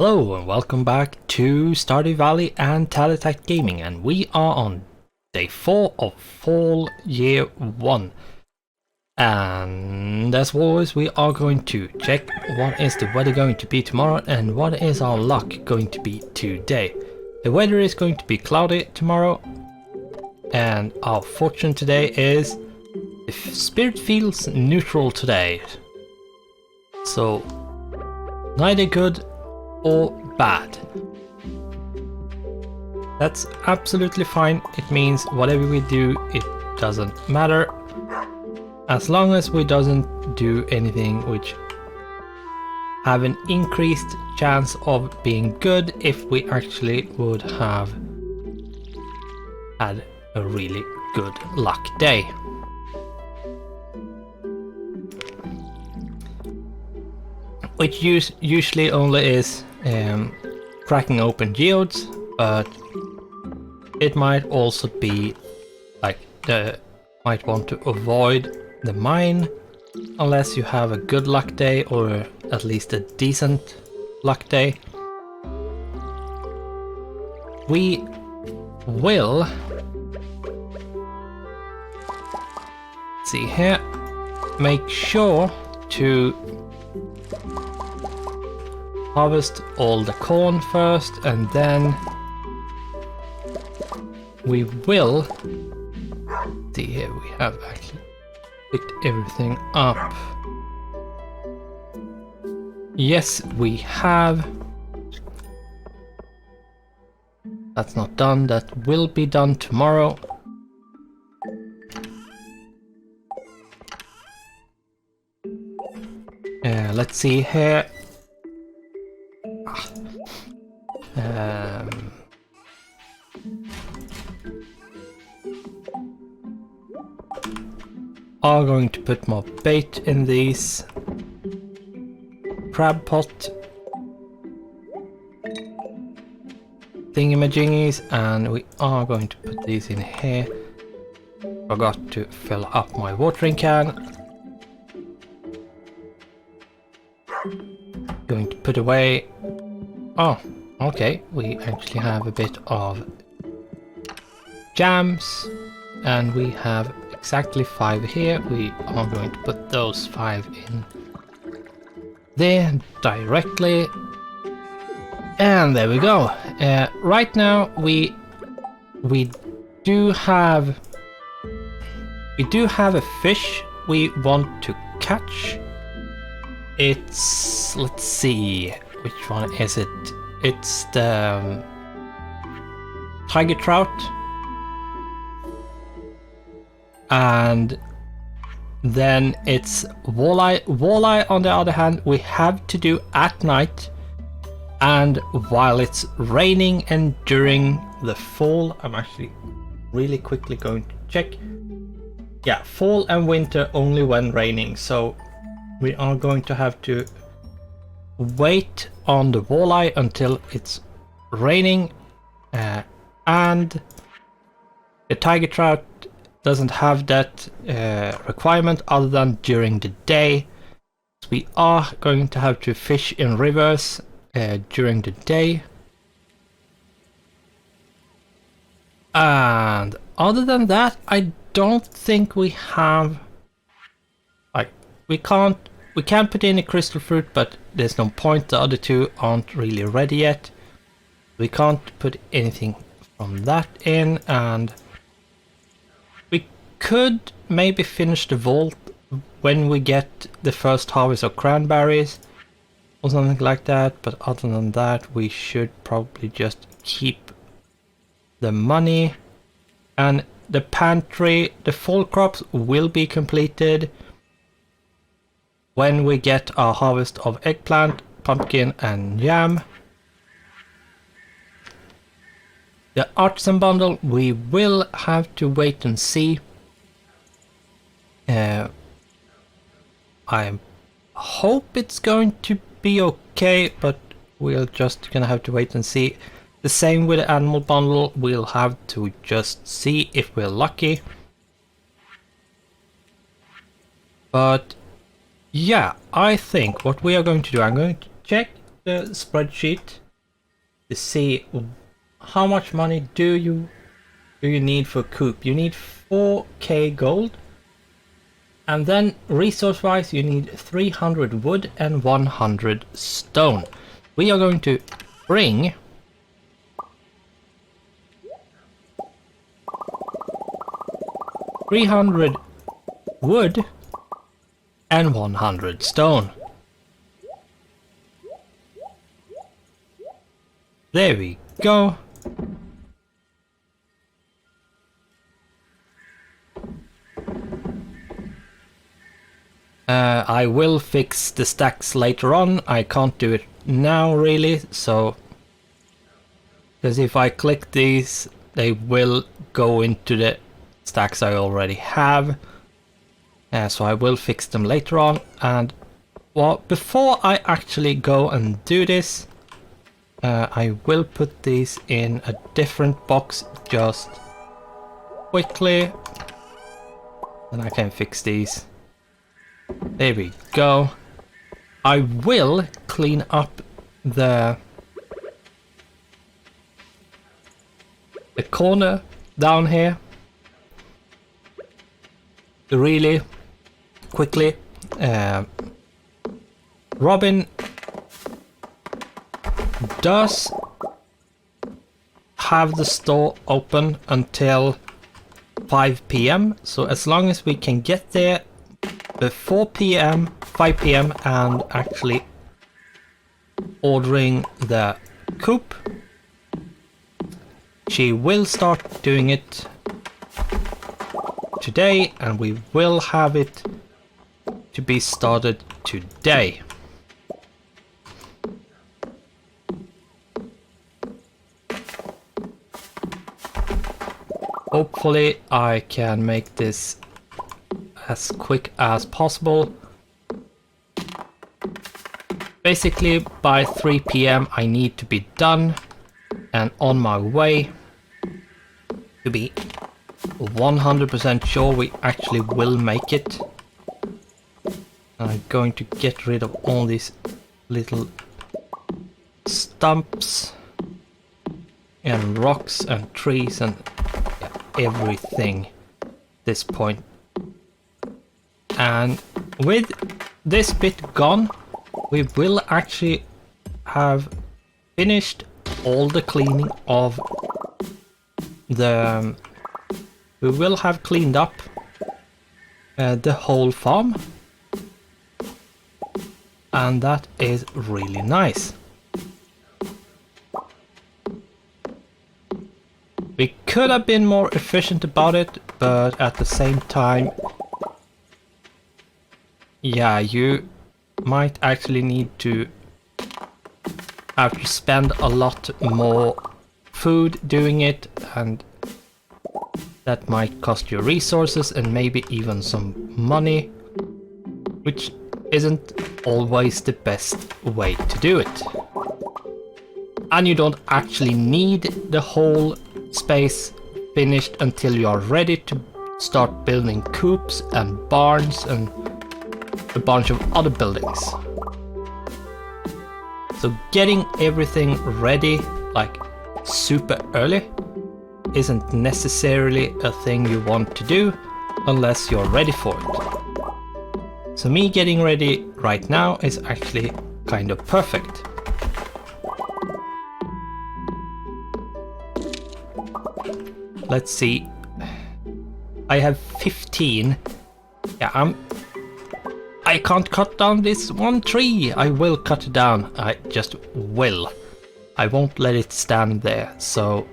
Hello and welcome back to Stardew Valley and TellerTactGaming, and we are on day 4 of Fall Year 1. And as always, we are going to check what is the weather going to be tomorrow and what is our luck going to be today. The weather is going to be cloudy tomorrow, and our fortune today is the spirit feels neutral today. So neither good or bad. That's absolutely fine. It means whatever we do, it doesn't matter, as long as we doesn't do anything which have an increased chance of being good if we actually would have had a really good luck day. Which usually only is cracking open geodes, but it might also be like might want to avoid the mine unless you have a good luck day or at least a decent luck day. We will see here, make sure to harvest all the corn first, and then we will see here, we have actually picked everything up. Yes, we have. That's not done, that will be done tomorrow. Let's see here. Are going to put more bait in these crab pot thingamajiggies, and we are going to put these in here. Forgot to fill up my watering can. Going to put away. Oh, okay, we actually have a bit of jams, and we have exactly 5 here. We are going to put those 5 in there directly, and there we go. Right now we do have a fish we want to catch. It's, let's see, which one is it? It's the tiger trout. And then it's walleye. Walleye, on the other hand, we have to do at night and while it's raining and during the fall. I'm actually really quickly going to check. Yeah, fall and winter only when raining, so we are going to have to wait on the walleye until it's raining, and the tiger trout doesn't have that requirement other than during the day. So we are going to have to fish in rivers during the day. And other than that, I don't think we have, like, we can't put in a crystal fruit, but there's no point. The other two aren't really ready yet. We can't put anything from that in, and we could maybe finish the vault when we get the first harvest of cranberries or something like that, but other than that we should probably just keep the money. And the pantry, the fall crops will be completed when we get our harvest of eggplant, pumpkin and yam. The artisan bundle, we will have to wait and see. I hope it's going to be okay, but we're just gonna have to wait and see. The same with the animal bundle, we'll have to just see if we're lucky. But yeah, I think what we are going to do, I'm going to check the spreadsheet to see how much money do you need for coop. You need 4k gold, and then resource wise you need 300 wood and 100 stone. We are going to bring 300 wood and 100 stone. There we go. I will fix the stacks later on. I can't do it now really, so because if I click these they will go into the stacks I already have. So I will fix them later on. And well, before I actually go and do this, I will put these in a different box just quickly, and I can fix these. There we go. I will clean up the corner down here really quickly. Robin does have the store open until 5 p.m. so as long as we can get there before 5 p.m. and actually ordering the coop, she will start doing it today, and we will have it to be started today. Hopefully I can make this as quick as possible. Basically by 3 p.m. I need to be done and on my way to be 100% sure we actually will make it. I'm going to get rid of all these little stumps and rocks and trees and everything at this point. And with this bit gone, we will actually have finished all the cleaning of the... we will have cleaned up the whole farm, and that is really nice. We could have been more efficient about it, but at the same time, yeah, you might actually need to have to spend a lot more food doing it, and that might cost you resources and maybe even some money, which isn't always the best way to do it. And you don't actually need the whole space finished until you are ready to start building coops and barns and a bunch of other buildings. So getting everything ready like super early isn't necessarily a thing you want to do unless you're ready for it. So me getting ready right now is actually kind of perfect. Let's see. I have 15. Yeah, I can't cut down this one tree. I will cut it down. I just will. I won't let it stand there. So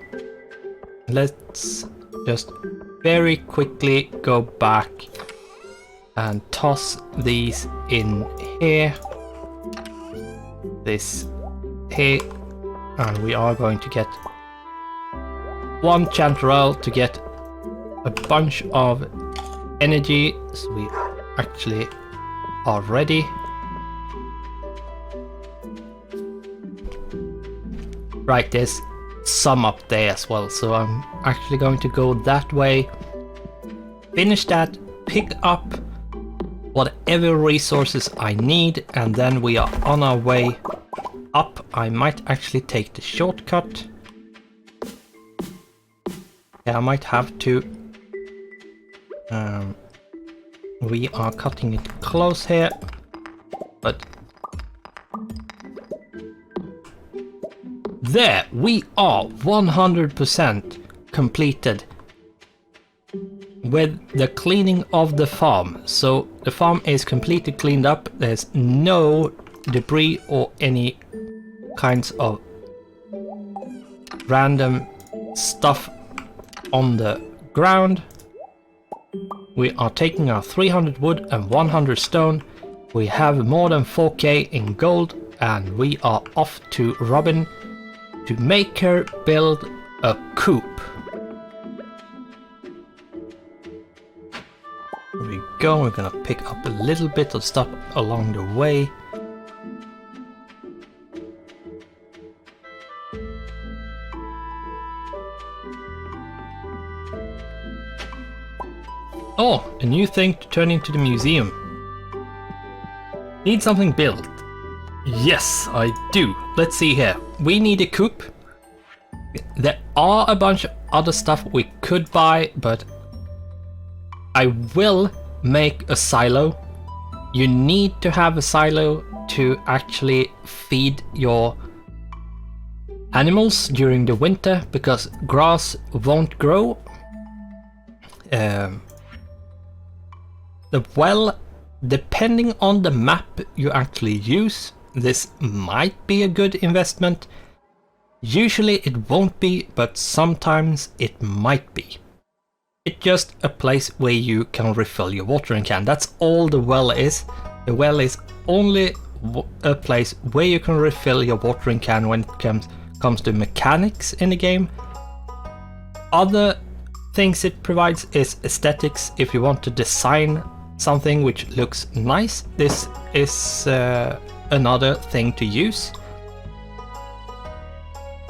let's just very quickly go back and toss these in here. This here. And we are going to get one chanterelle to get a bunch of energy, so we actually are ready. Right, there's some up there as well, so I'm actually going to go that way, finish that, pick up whatever resources I need, and then we are on our way up. I might actually take the shortcut. Yeah, I might have to. We are cutting it close here, but there we are, 100% completed with the cleaning of the farm. So the farm is completely cleaned up. There's no debris or any kinds of random stuff on the ground. We are taking our 300 wood and 100 stone. We have more than 4k in gold, and we are off to Robin to make her build a coop. Here we go. We're gonna pick up a little bit of stuff along the way. Oh, a new thing to turn into the museum. Need something built? Yes, I do. Let's see here. We need a coop. There are a bunch of other stuff we could buy, but I will make a silo. You need to have a silo to actually feed your animals during the winter, because grass won't grow. Well, depending on the map you actually use, this might be a good investment. Usually it won't be, but sometimes it might be. It's just a place where you can refill your watering can. That's all the well is. The well is only a place where you can refill your watering can when it comes to mechanics in the game. Other things it provides is aesthetics. If you want to design something which looks nice, this is another thing to use.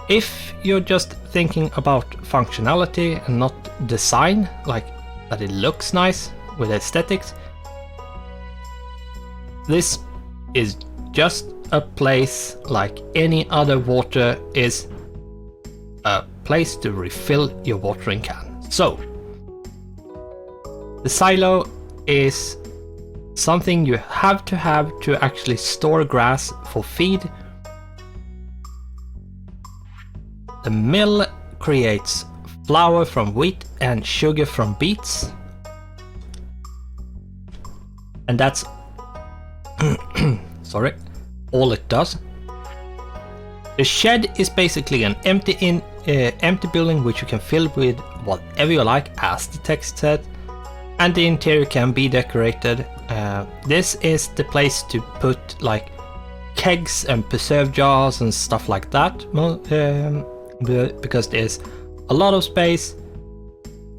If you're just thinking about functionality and not design, like that it looks nice with aesthetics, this is just a place like any other water is a place to refill your watering can. So the silo is something you have to actually store grass for feed. The mill creates flour from wheat and sugar from beets. And that's sorry, all it does. The shed is basically an empty building which you can fill with whatever you like, as the text said. And the interior can be decorated. This is the place to put like kegs and preserve jars and stuff like that, because there's a lot of space,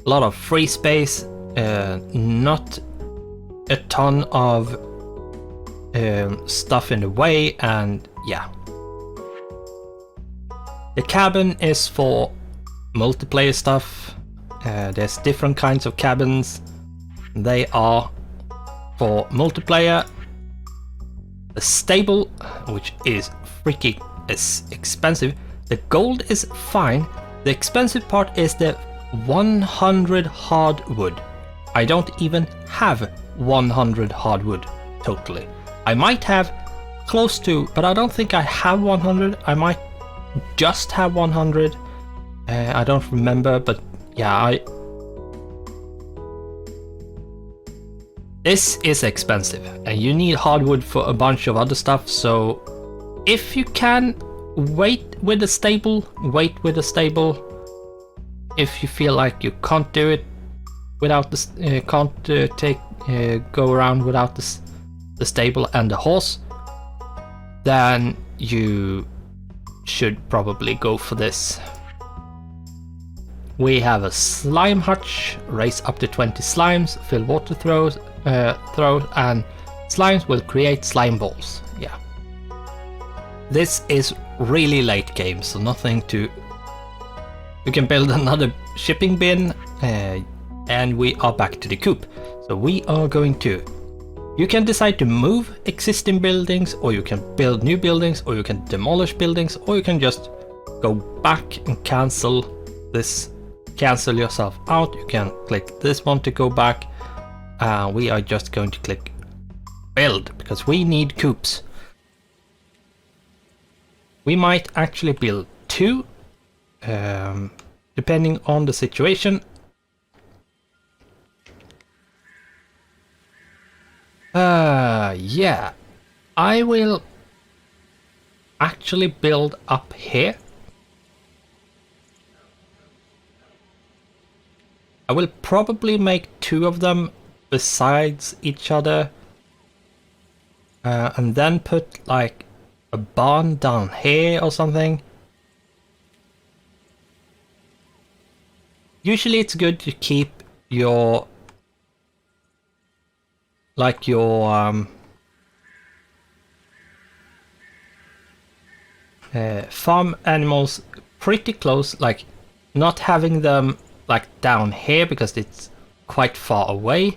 a lot of free space, not a ton of stuff in the way, and yeah. The cabin is for multiplayer stuff. There's different kinds of cabins. They are for multiplayer. The stable, which is freaking expensive. The gold is fine. The expensive part is the 100 hardwood. I don't even have 100 hardwood totally. I might have close to, but I don't think I have 100. I might just have 100. I don't remember, but yeah, this is expensive, and you need hardwood for a bunch of other stuff. So if you can wait with the stable, If you feel like you can't do it without the go around without the stable and the horse, then you should probably go for this. We have a slime hutch, raise up to 20 slimes, fill water throws, and slimes will create slime balls. Yeah. This is really late game, so nothing to... You can build another shipping bin, and we are back to the coop. So we are going to You can decide to move existing buildings, or you can build new buildings, or you can demolish buildings, or you can just go back and cancel yourself out. You can click this one to go back. We are just going to click build because we need coops. We might actually build 2, depending on the situation. Yeah, I will actually build up here. I will probably make 2 of them besides each other, and then put like a barn down here or something. Usually it's good to keep your farm animals pretty close, like not having them like down here because it's quite far away,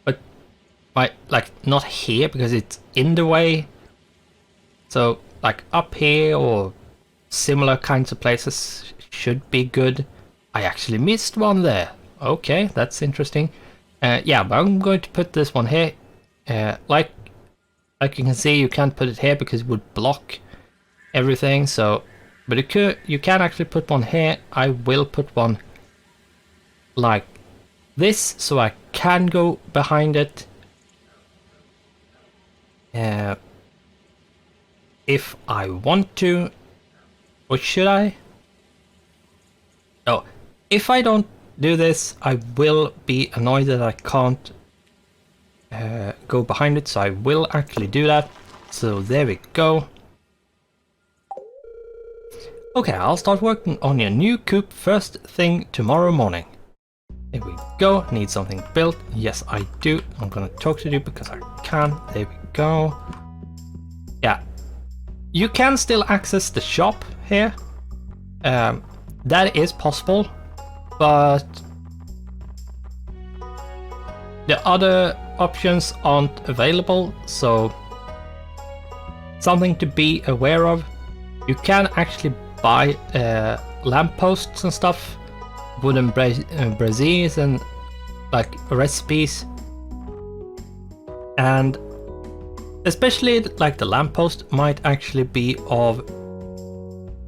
but like not here because it's in the way. So like up here or similar kinds of places should be good. I actually missed one there. Okay, that's interesting. Yeah, but I'm going to put this one here. Like you can see, you can't put it here because it would block everything. So, but you can actually put one here. I will put one like this, so I can go behind it. If I want to, or should I? Oh, if I don't do this, I will be annoyed that I can't go behind it, so I will actually do that. So there we go. Okay, I'll start working on your new coop first thing tomorrow morning. There we go. Need something built. Yes, I do. I'm gonna talk to you because I can. There we go. Yeah. You can still access the shop here. That is possible, but the other options aren't available, so something to be aware of. You can actually buy lampposts and stuff, wooden braziers and like recipes, and especially like the lamppost might actually be of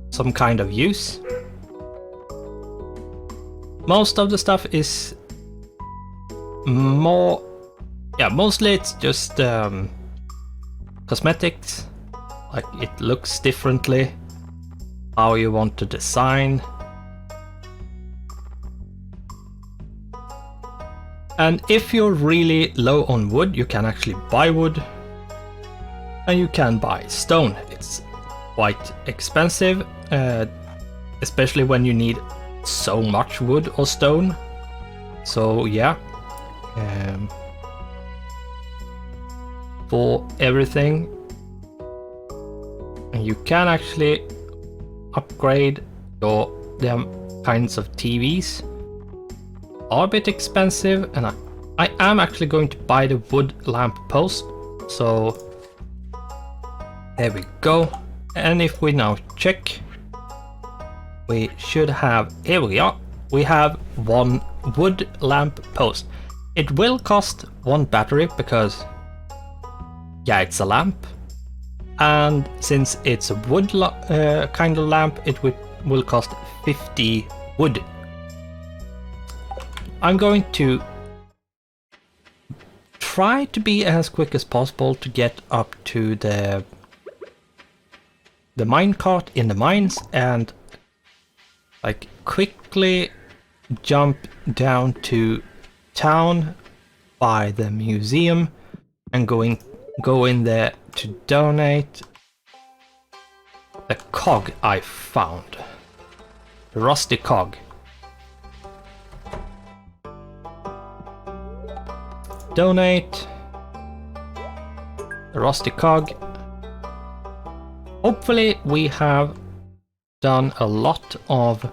some kind of use. Most of the stuff is mostly it's just cosmetics, like it looks differently, how you want to design. And if you're really low on wood, you can actually buy wood, and you can buy stone. It's quite expensive, especially when you need so much wood or stone. So yeah, for everything. And you can actually upgrade them kinds of TVs. Are a bit expensive, and I am actually going to buy the wood lamp post. So there we go. And if we now check, we should have, here we are, we have 1 wood lamp post. It will cost 1 battery because, yeah, it's a lamp. And since it's a wood kind of lamp, it will cost 50 wood. I'm going to try to be as quick as possible to get up to the minecart in the mines and like quickly jump down to town by the museum and go in there to donate the cog I found, the rusty cog. Donate the rusty cog. Hopefully we have done a lot of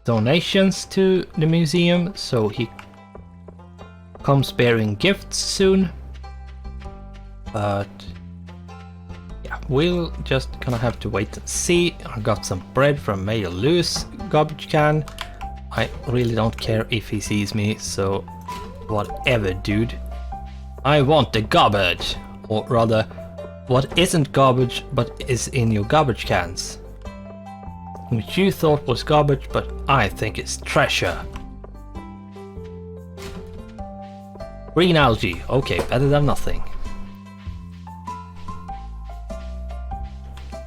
donations to the museum, so he comes bearing gifts soon. But yeah, we'll just gonna have to wait and see. I got some bread from Mayor Lewis garbage can. I really don't care if he sees me, so whatever, dude. I want the garbage, or rather, what isn't garbage but is in your garbage cans. Which you thought was garbage, but I think is treasure. Green algae, okay, better than nothing.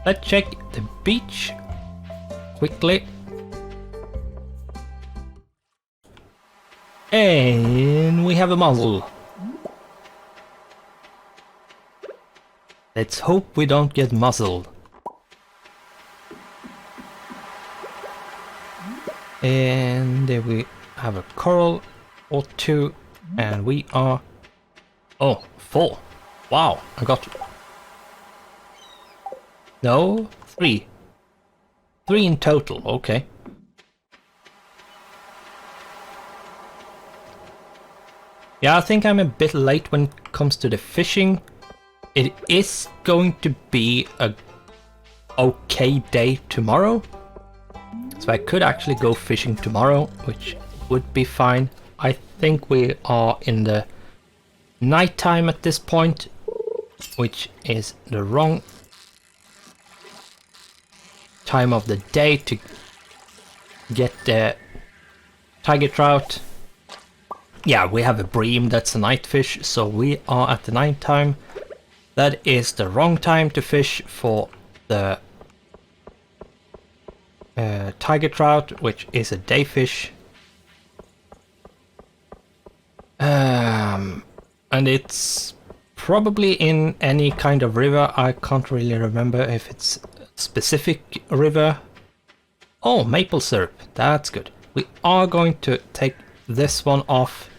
Let's check the beach quickly. And we have a muzzle. Let's hope we don't get muzzled. And there we have a coral or two, and we are... Oh, 4. Wow, I got... No, 3. 3 in total, okay. Yeah, I think I'm a bit late when it comes to the fishing. It is going to be a okay day tomorrow. So I could actually go fishing tomorrow, which would be fine. I think we are in the nighttime at this point, which is the wrong time of the day to get the tiger trout. Yeah, we have a bream, that's a night fish, so we are at the nighttime. That is the wrong time to fish for the tiger trout, which is a day fish. And it's probably in any kind of river. I can't really remember if it's a specific river. Oh, maple syrup, that's good. We are going to take this one off.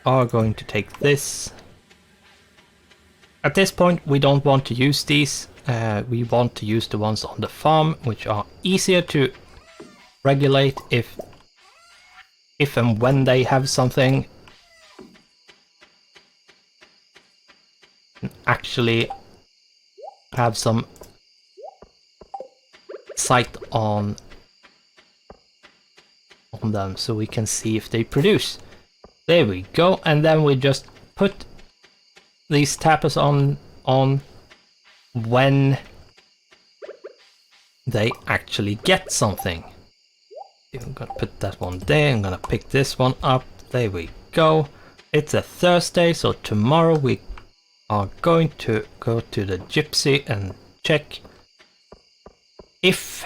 Are going to take this. At this point we don't want to use these. We want to use the ones on the farm, which are easier to regulate if and when they have something. Actually have some sight on them so we can see if they produce. There we go, and then we just put these tappers on when they actually get something. I'm gonna put that one there, I'm gonna pick this one up, there we go. It's a Thursday, so tomorrow we are going to go to the gypsy and check if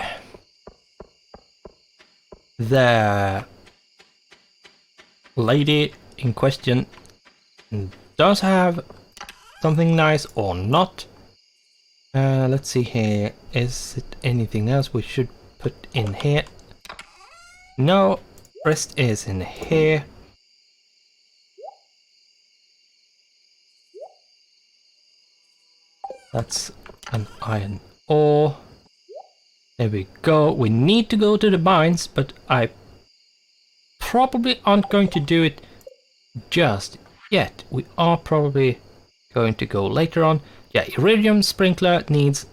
the lady in question does have something nice or not. Let's see here, is it anything else we should put in here? No, rest is in here. That's an iron ore. There we go. We need to go to the mines, but I probably aren't going to do it just yet. We are probably going to go later on. Yeah, iridium sprinkler needs...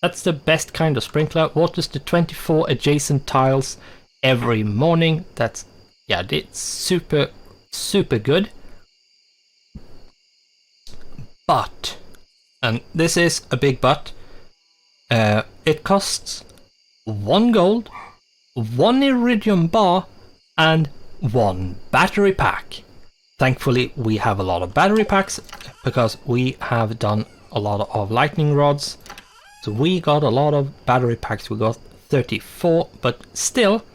That's the best kind of sprinkler. Waters the 24 adjacent tiles every morning. That's... Yeah, it's super, super good. But... And this is a big but. It costs 1 gold, 1 iridium bar, and 1 battery pack. Thankfully, we have a lot of battery packs because we have done a lot of lightning rods. So we got a lot of battery packs. We got 34, but still,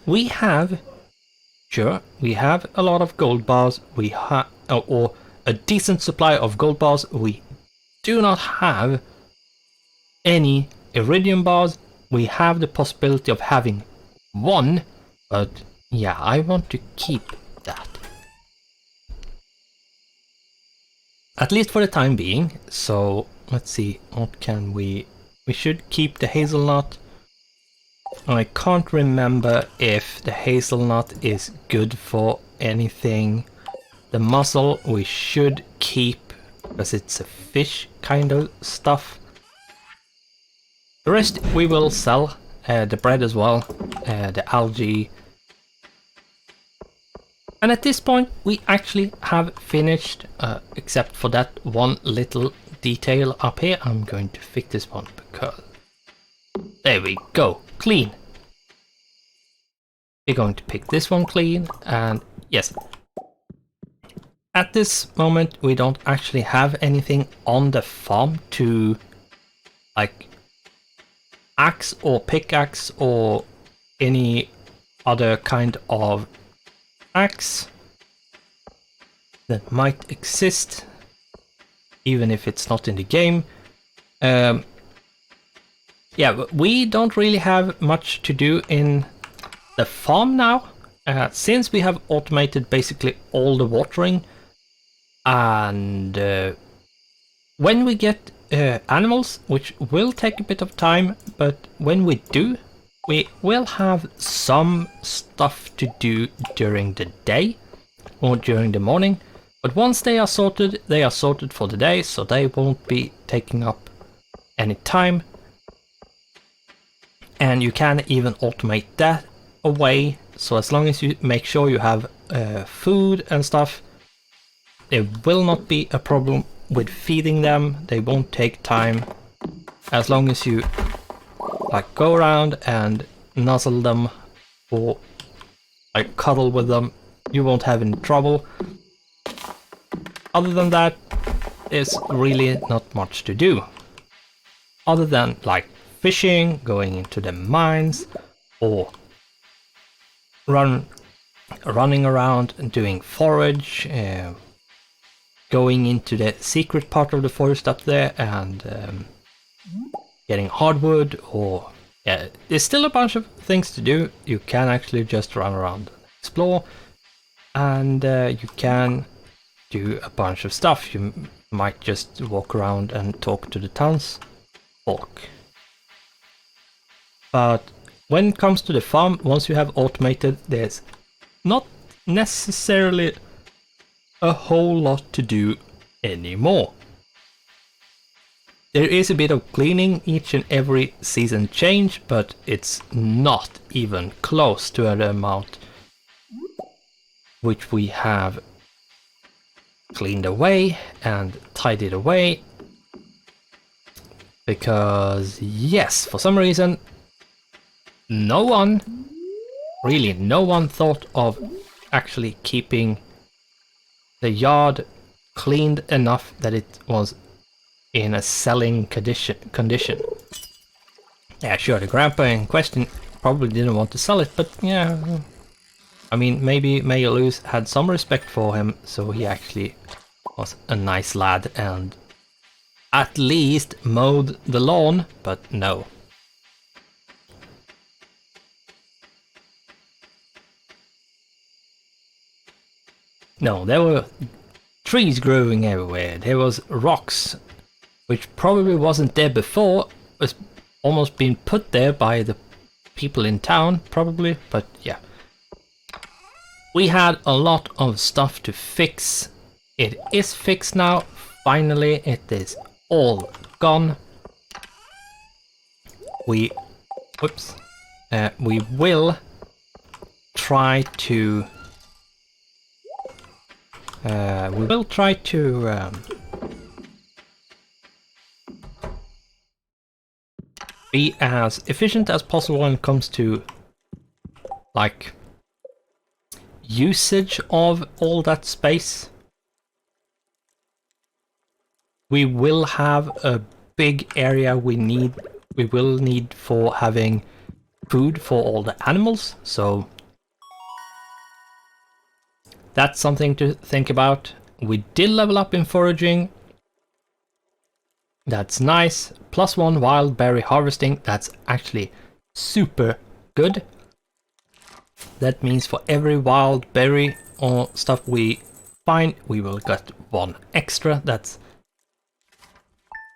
we have, sure, we have a lot of gold bars. We have, or a decent supply of gold bars. We do not have any iridium bars. We have the possibility of having 1, but yeah, I want to keep that. At least for the time being. So let's see, what can we should keep the hazelnut. I can't remember if the hazelnut is good for anything. The mussel we should keep because it's a fish kind of stuff. The rest we will sell, the bread as well, the algae. And at this point we actually have finished, except for that one little detail up here. I'm going to fix this one because... There we go, clean. We're going to pick this one clean, and yes. At this moment we don't actually have anything on the farm to like axe or pickaxe or any other kind of axe that might exist, even if it's not in the game. Yeah, but we don't really have much to do in the farm now, since we have automated basically all the watering. And when we get animals, which will take a bit of time, but when we do, we will have some stuff to do during the day or during the morning. But once they are sorted for the day, so they won't be taking up any time. And you can even automate that away, so as long as you make sure you have food and stuff, there will not be a problem with feeding them. They won't take time. As long as you like go around and nuzzle them or like cuddle with them, you won't have any trouble. Other than that, there's really not much to do. Other than like fishing, going into the mines, or running around and doing forage, going into the secret part of the forest up there and getting hardwood, or yeah, there's still a bunch of things to do. You can actually just run around and explore, and you can do a bunch of stuff. You might just walk around and talk to the townsfolk. But when it comes to the farm, once you have automated, there's not necessarily a whole lot to do anymore. There is a bit of cleaning each and every season change, but it's not even close to the amount which we have cleaned away and tidied away. Because yes, for some reason, no one thought of actually keeping the yard cleaned enough that it was in a selling condition. Yeah, sure, the grandpa in question probably didn't want to sell it, but yeah, I mean, maybe Mayor Lewis had some respect for him, so he actually was a nice lad and at least mowed the lawn, but no. No, there were trees growing everywhere. There was rocks, which probably wasn't there before. Was almost been put there by the people in town, probably. But yeah, we had a lot of stuff to fix. It is fixed now. Finally, it is all gone. We will try to. Be as efficient as possible when it comes to like usage of all that space. We will have a big area we will need for having food for all the animals, so that's something to think about. We did level up in foraging. That's nice. +1 wild berry harvesting. That's actually super good. That means for every wild berry or stuff we find, we will get 1 extra. That's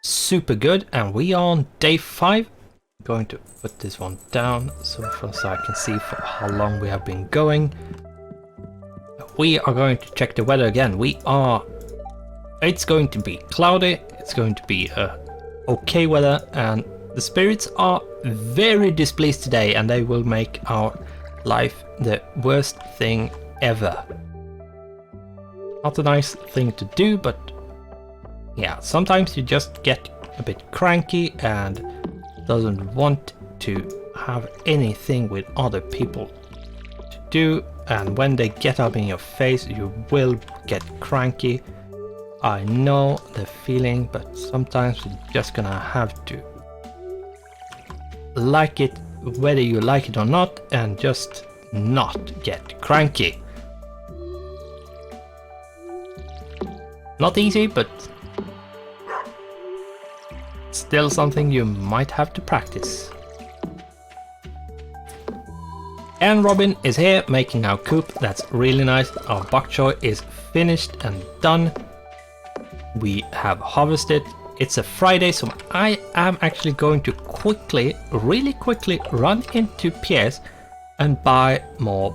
super good. And we are on day 5. going to put this one down so I can see for how long we have been going. We are going to check the weather again. It's going to be cloudy, it's going to be okay weather, and the spirits are very displeased today, and they will make our life the worst thing ever. Not a nice thing to do, but yeah, sometimes you just get a bit cranky and doesn't want to have anything with other people to do, and when they get up in your face you will get cranky. I know the feeling, but sometimes you're just gonna have to like it whether you like it or not, and just not get cranky. Not easy, but still something you might have to practice. And Robin is here making our coop. That's really nice. Our bok choy is finished and done. We have harvested. It's a Friday, so I am actually going to really quickly run into Pierre's and buy more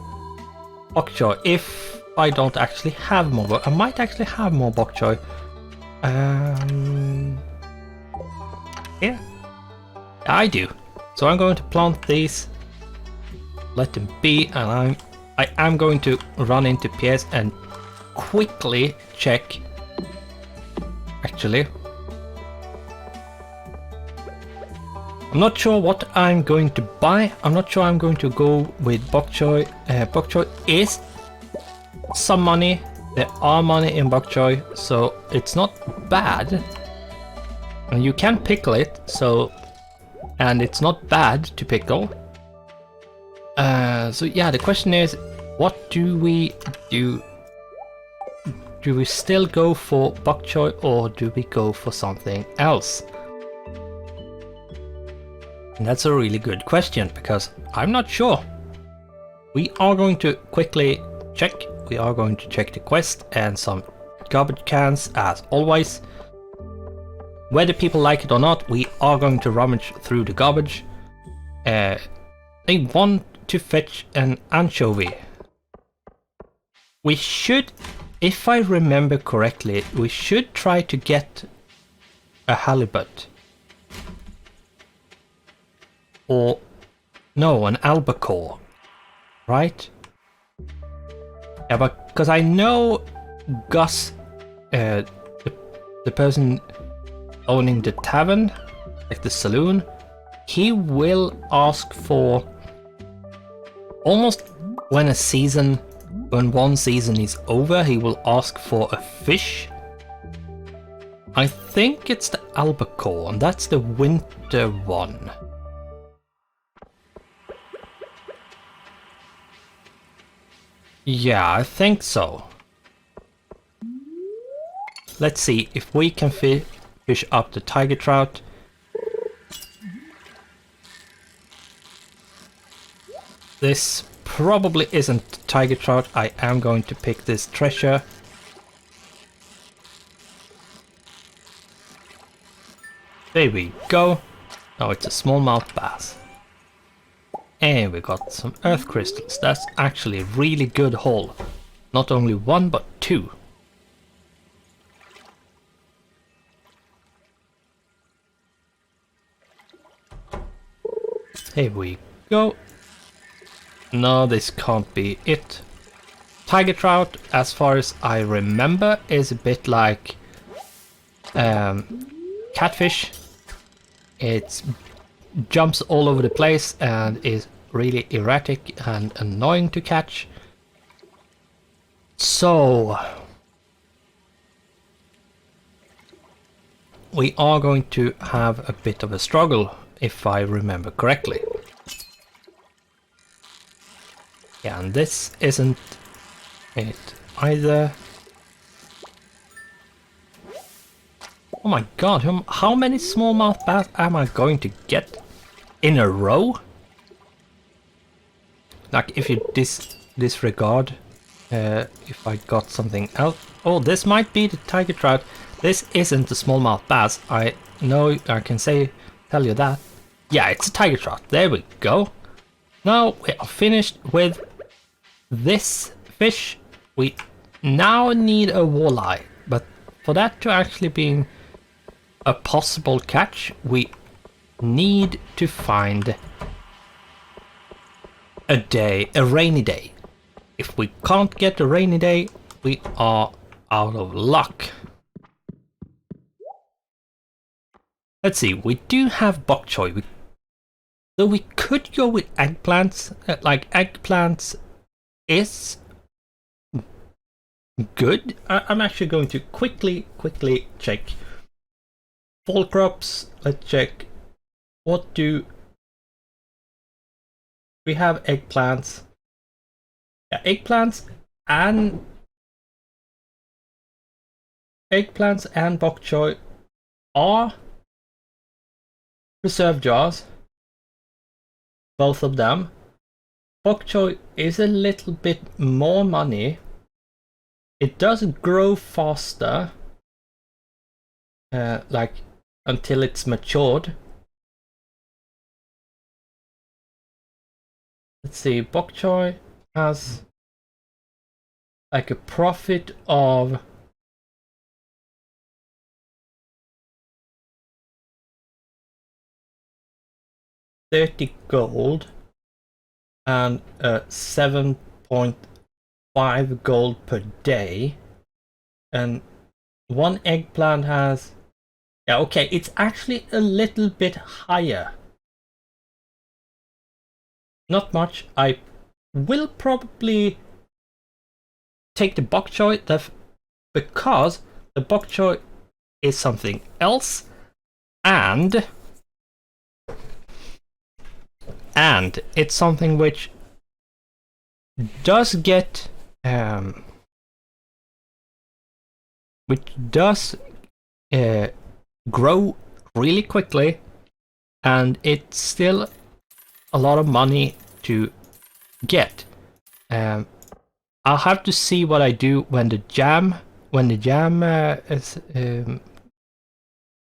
bok choy. If I don't actually have more, I might actually have more bok choy. Yeah, I do. So I'm going to plant these, let them be, and I am going to run into Pierre's and quickly check. Actually, I'm not sure what I'm going to buy. I'm not sure I'm going to go with bok choy. Bok choy is some money. There are money in bok choy, so it's not bad. And you can pickle it, and it's not bad to pickle. So yeah, the question is, what do we do? Do we still go for bok choy, or do we go for something else? And that's a really good question, because I'm not sure. We are going to quickly check. We are going to check the quest and some garbage cans as always. Whether people like it or not, we are going to rummage through the garbage. They want to fetch an anchovy. We should, if I remember correctly, we should try to get a halibut. Or, no, an albacore, right? Yeah, but because I know Gus, the person owning the tavern, like the saloon, he will ask for almost when one season is over, he will ask for a fish. I think it's the albacore, and that's the winter one. Yeah, I think so. Let's see if we can fish up the tiger trout. This probably isn't tiger trout. I am going to pick this treasure. There we go. Oh, it's a smallmouth bass. And we got some earth crystals. That's actually a really good haul. Not only one, but two. Here we go. No, this can't be it. Tiger trout, as far as I remember, is a bit like catfish. It jumps all over the place and is really erratic and annoying to catch. So we are going to have a bit of a struggle, if I remember correctly. Yeah, and this isn't it either. Oh my god, how many smallmouth bass am I going to get in a row? Like, if you disregard if I got something else. Oh, this might be the tiger trout. This isn't the smallmouth bass. I know, I can tell you that. Yeah, it's a tiger trout. There we go. Now we are finished with this fish. We now need a walleye, but for that to actually be a possible catch, we need to find a rainy day. If we can't get a rainy day, we are out of luck. Let's see, we do have bok choy, so we could go with eggplants. Like eggplants is good. I'm actually going to quickly check fall crops. Let's check. What do we have? Eggplants. Yeah, eggplants and bok choy are preserve jars. Both of them. Bok choy is a little bit more money. It does grow faster, like until it's matured. Let's see, bok choy has like a profit of $30 gold and 7.5 gold per day, and one eggplant has, yeah, okay, it's actually a little bit higher. Not much. I will probably take the bok choy because the bok choy is something else, and it's something which does get grow really quickly, and it's still a lot of money to get. I'll have to see what I do when the jam is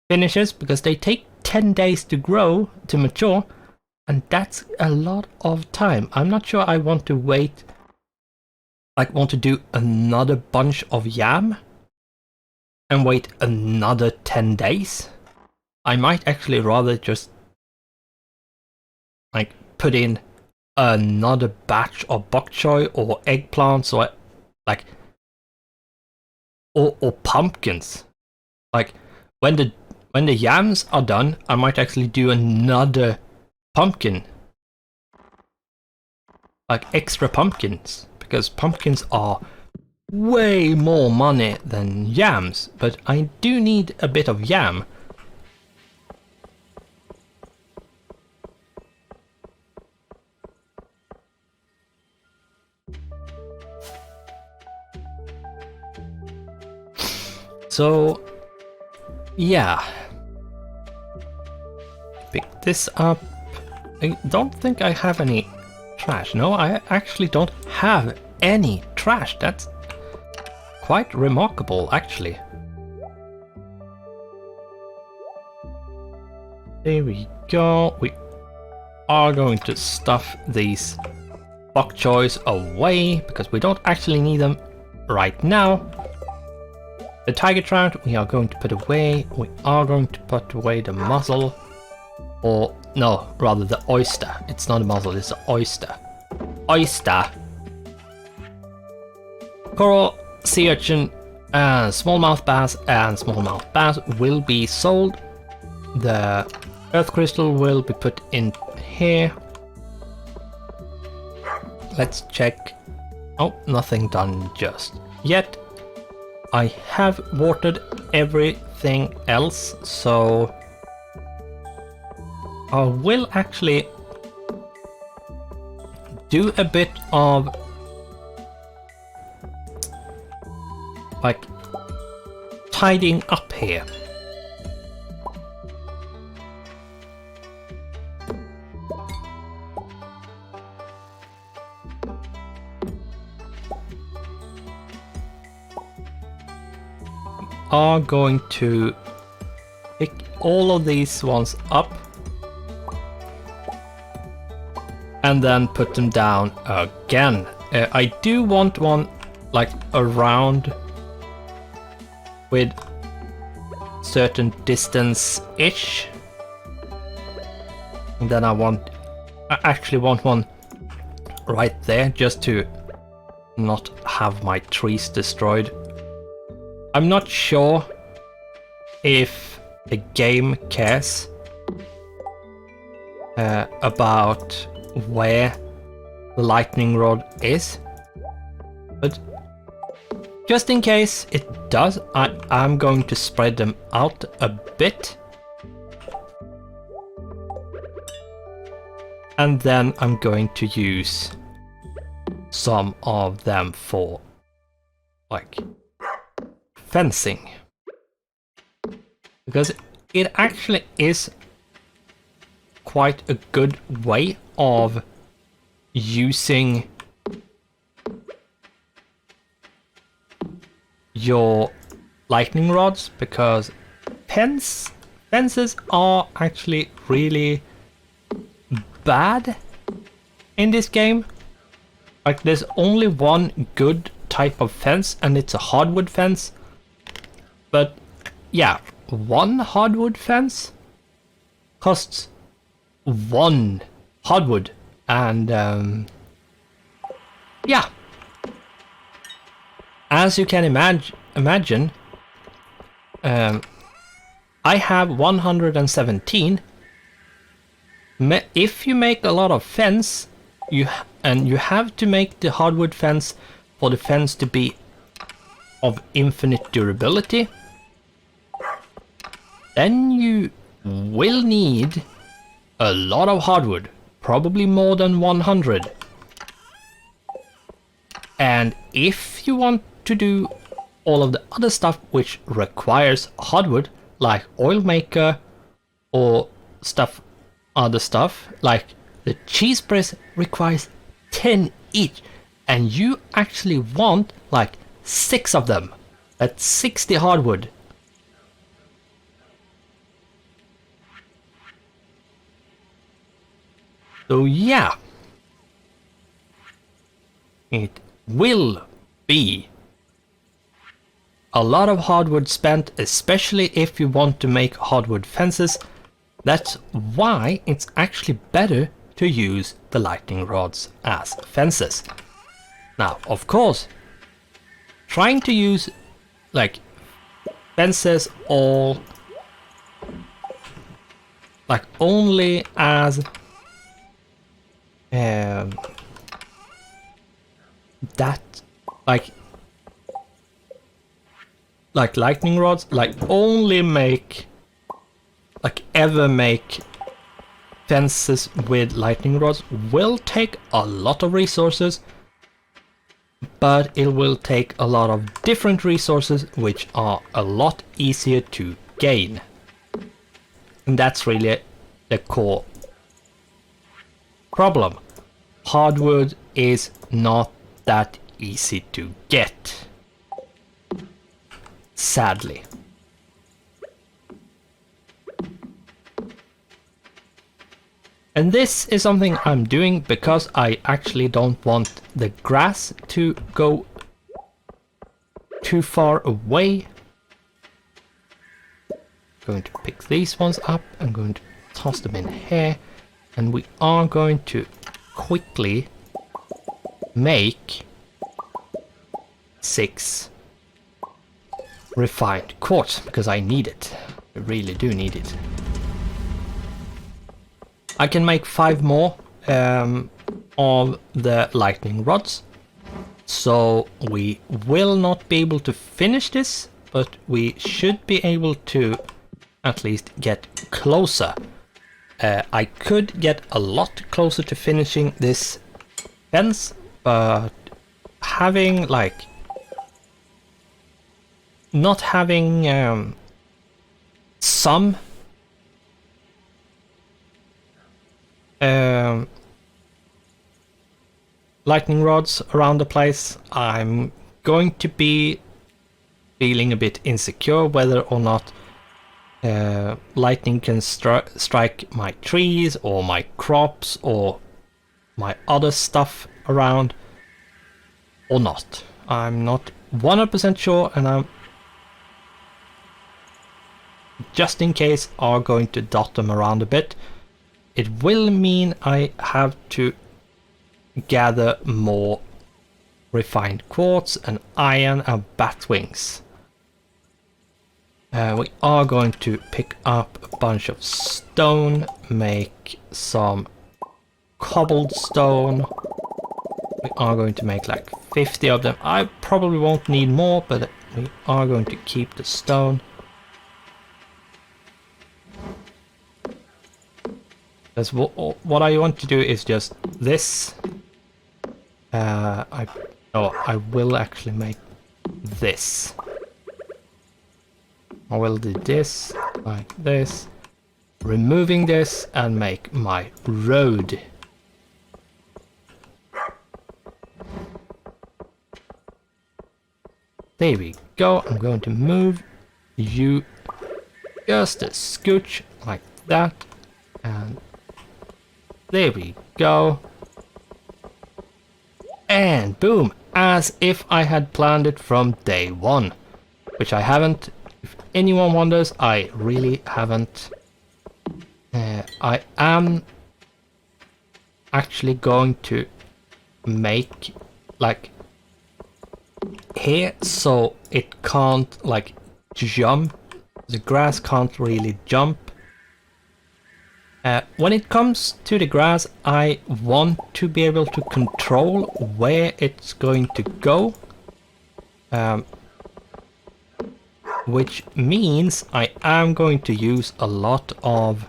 finishes, because they take 10 days to grow to mature, and that's a lot of time. I'm not sure I want to wait, like want to do another bunch of yam and wait another 10 days. I might actually rather just like put in another batch of bok choy or eggplants or like or pumpkins. Like when the yams are done, I might actually do another pumpkin, like extra pumpkins, because pumpkins are way more money than yams, but I do need a bit of yam. So yeah, pick this up. I don't think I have any trash. No, I actually don't have any trash. That's quite remarkable, actually. There we go. We are going to stuff these bok choys away because we don't actually need them right now. The tiger trout we are going to put away. We are going to put away the mussel. Or, no, rather the oyster. It's not a mussel, it's an oyster. Oyster! Coral, sea urchin, and smallmouth bass will be sold. The earth crystal will be put in here. Let's check. Oh, nothing done just yet. I have watered everything else, so I will actually do a bit of like tidying up here. Are going to pick all of these ones up and then put them down again. I do want one like around with certain distance-ish. And then I actually want one right there just to not have my trees destroyed. I'm not sure if the game cares about where the lightning rod is, but just in case it does, I'm going to spread them out a bit. And then I'm going to use some of them for like fencing, because it actually is quite a good way of using your lightning rods, because fences are actually really bad in this game. Like, there's only one good type of fence, and it's a hardwood fence. But yeah, one hardwood fence costs one hardwood, and yeah, as you can imagine, I have 117. If you make a lot of fence, you have to make the hardwood fence for the fence to be of infinite durability, then you will need a lot of hardwood, probably more than 100. And if you want to do all of the other stuff which requires hardwood, like oil maker or other stuff, like the cheese press requires 10 each, and you actually want like 6 of them. That's 60 hardwood. So yeah, it will be a lot of hardwood spent, especially if you want to make hardwood fences. That's why it's actually better to use the lightning rods as fences. Now, of course, trying to use like fences all like only as that like lightning rods, like only make ever make fences with lightning rods will take a lot of resources, but it will take a lot of different resources which are a lot easier to gain. And that's really the core problem. Hardwood is not that easy to get, sadly. And this is something I'm doing because I actually don't want the grass to go too far away. Going to pick these ones up. I'm going to toss them in here. And we are going to quickly make 6 refined quartz, because I need it. I really do need it. I can make 5 more of the lightning rods, so we will not be able to finish this, but we should be able to at least get closer. I could get a lot closer to finishing this fence, but having not having some lightning rods around the place, I'm going to be feeling a bit insecure whether or not lightning can strike my trees or my crops or my other stuff around or not. I'm not 100% sure, and I'm just in case are going to dot them around a bit. It will mean I have to gather more refined quartz and iron and bat wings. We are going to pick up a bunch of stone, make some cobblestone. We are going to make like 50 of them. I probably won't need more, but we are going to keep the stone. That's what I want to do is just this. I will actually make this. I will do this, like this, removing this and make my road. There we go. I'm going to move you just a scooch like that, and there we go. And boom, as if I had planned it from day one, which I haven't. If anyone wonders, I really haven't. I am actually going to make like here so it can't like jump. The grass can't really jump. When it comes to the grass, I want to be able to control where it's going to go. Which means I am going to use a lot of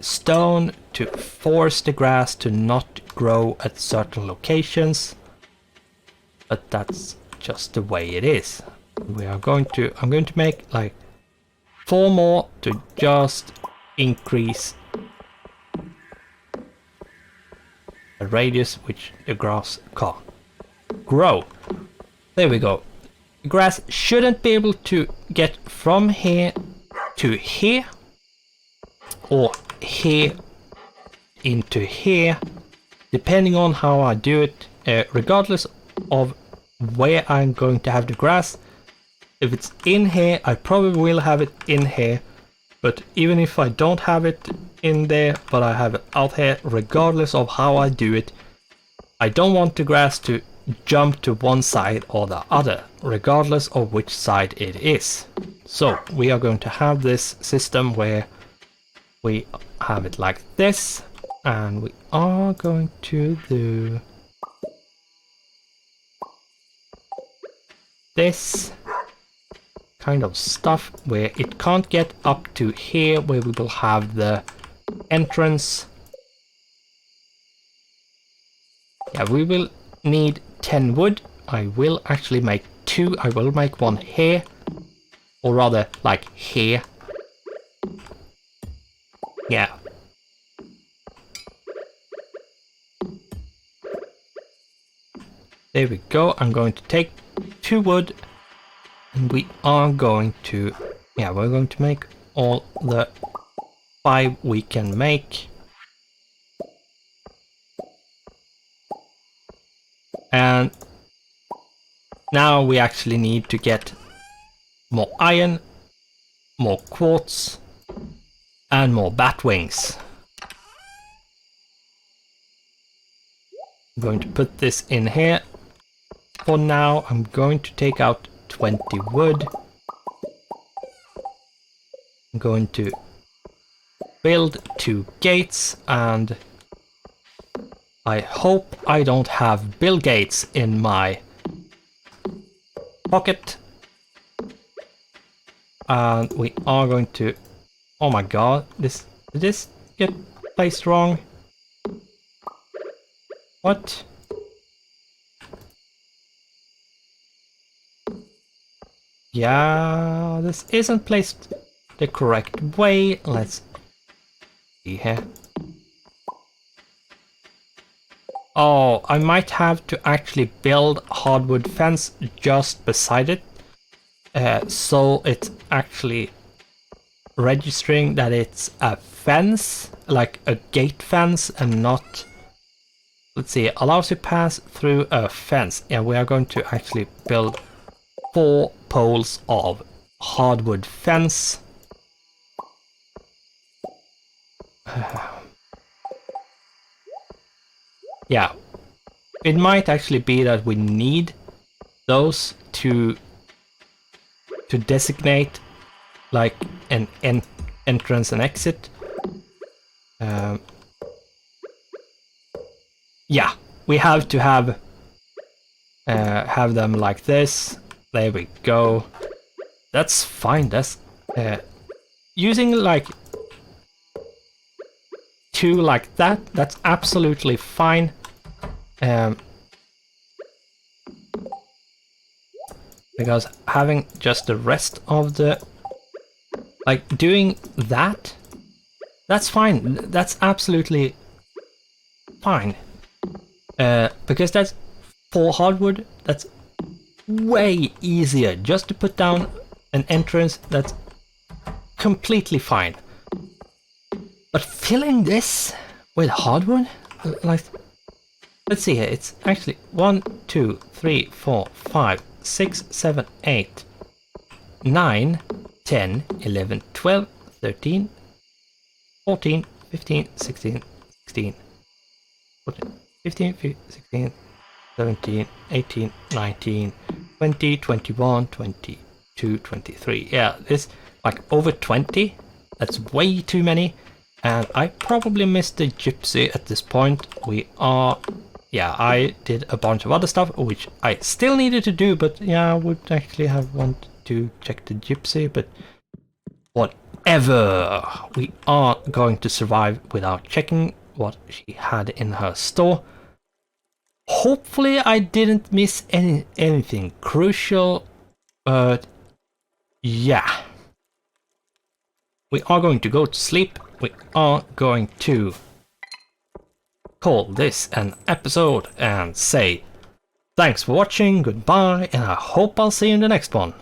stone to force the grass to not grow at certain locations. But that's just the way it is. I'm going to make like 4 more to just increase the radius which the grass can't grow. There we go. The grass shouldn't be able to get from here to here or here into here, depending on how I do it, regardless of where I'm going to have the grass. If it's in here, I probably will have it in here, but even if I don't have it in there, but I have it out here, regardless of how I do it, I don't want the grass to jump to one side or the other, regardless of which side it is. So we are going to have this system where we have it like this, and we are going to do this kind of stuff where it can't get up to here, where we will have the entrance. Yeah, we will need 10 wood. I will actually make 2. I will make one here, or rather like here. Yeah. There we go. I'm going to take 2 wood, and we are going to, yeah, we're going to make all the 5 we can make. And now we actually need to get more iron, more quartz, and more bat wings. I'm going to put this in here. For now, I'm going to take out 20 wood. I'm going to build 2 gates, and I hope I don't have Bill Gates in my pocket. And we are going to... Oh my god, did this get placed wrong? What? Yeah, this isn't placed the correct way. Let's see here. Oh, I might have to actually build hardwood fence just beside it. So it's actually registering that it's a fence like a gate fence and not... Let's see, allows you pass through a fence. Yeah, we are going to actually build 4 poles of hardwood fence. Yeah, it might actually be that we need those to designate like an entrance and exit. Yeah, we have to have them like this. There we go. That's fine. That's using like 2 like that. That's absolutely fine. Because having just the rest of the, like doing that, that's fine. That's absolutely fine. Because that's for hardwood, that's way easier just to put down an entrance. That's completely fine. But filling this with hardwood, like, let's see here, it's actually 1, 2, 3, 4, 5, 6, 7, 8, 9, 10, 11, 12, 13, 14, 15, 16, 16, 14, 15, 16, 17, 18, 19, 20, 21, 22, 23. Yeah, this like over 20. That's way too many. And I probably missed the gypsy at this point. We are... Yeah, I did a bunch of other stuff, which I still needed to do, but yeah, I would actually have wanted to check the gypsy, but whatever. We are going to survive without checking what she had in her store. Hopefully I didn't miss anything crucial, but yeah. We are going to go to sleep. We are going to call this an episode and say thanks for watching, goodbye, and I hope I'll see you in the next one.